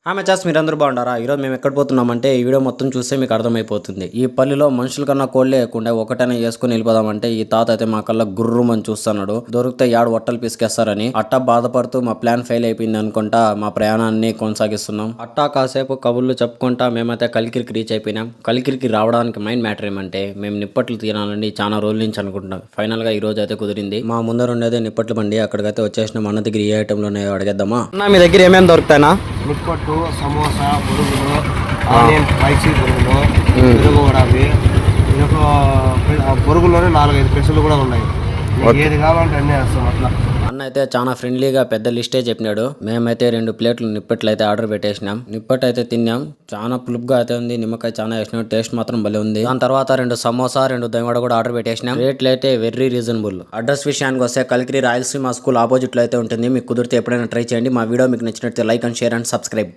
మచాస్ మీరందరూ బాగుండారా? ఈరోజు మేము ఎక్కడ పోతున్నామంటే ఈ వీడియో మొత్తం చూస్తే మీకు అర్థమైపోతుంది. ఈ పల్లిలో మనుషుల కన్నా కోళ్ళే లేకుండా ఒకటనే వేసుకుని వెళ్ళిపోదామంటే ఈ తాత అయితే మా కల్లా గుర్రుమని చూస్తున్నాడు. దొరికితే యాడు ఒట్టలు పిసికేస్తారని అట్టా బాధపడుతూ మా ప్లాన్ ఫెయిల్ అయిపోయింది అనుకుంటా మా ప్రయాణాన్ని కొనసాగిస్తున్నాం. అట్టా కాసేపు కబుర్లు చెప్పుకుంటా మేమైతే కలికిరికి రీచ్ అయిపోయినాం. కలికిరికి రావడానికి మెయిన్ మ్యాటర్ ఏమంటే మేము నిప్పట్లు తినాలండి చాలా రోజుల నుంచి అనుకుంటున్నాం. ఫైనల్ గా ఈ రోజు అయితే కుదిరింది. మా ముందర ఉండేది నిప్పట్ల బండి. అక్కడికైతే వచ్చేసిన మన దగ్గర ఏ ఐటెంలు ఉన్నాయో అడిగేద్దామా. మీ దగ్గర ఏమేమి దొరుకుతాయినా? నిప్పట్టు, సమోసా, బురుగులు, ఆనియన్ స్పైసీ బురుగులు, పెరుగు వడవి, బురుగులోనే 4-5 పెసులు కూడా ఉన్నాయి. ఏది కావాలంటే అన్నీ వేస్తాం అట్లా. అన్న అయితే చాలా ఫ్రెండ్లీగా పెద్ద లిస్టే చెప్పినాడు. మేమైతే 2 ప్లేట్లు నిప్పట్లు అయితే ఆర్డర్ పెట్టేసినాం. నిప్పట్ అయితే తిన్నాం. చాలా పులుపుగా అయితే ఉంది. నిమ్మకాయ చాలా వేసినాం. టేస్ట్ మాత్రం భలే ఉంది. దాని తర్వాత 2 సమోసా 2 దయవడ కూడా ఆర్డర్ పెట్టేసినాం. రేట్లు అయితే వెరీ రీజనబుల్. అడ్రస్ విషయానికి వస్తే కలికిరి రాయలసీమ స్కూల్ ఆపోజిట్ లో అయితే ఉంటుంది. మీకు కుదిరితే ఎప్పుడైనా ట్రై చేయండి. మా వీడియో మీకు నచ్చినట్లయితే like and share and subscribe.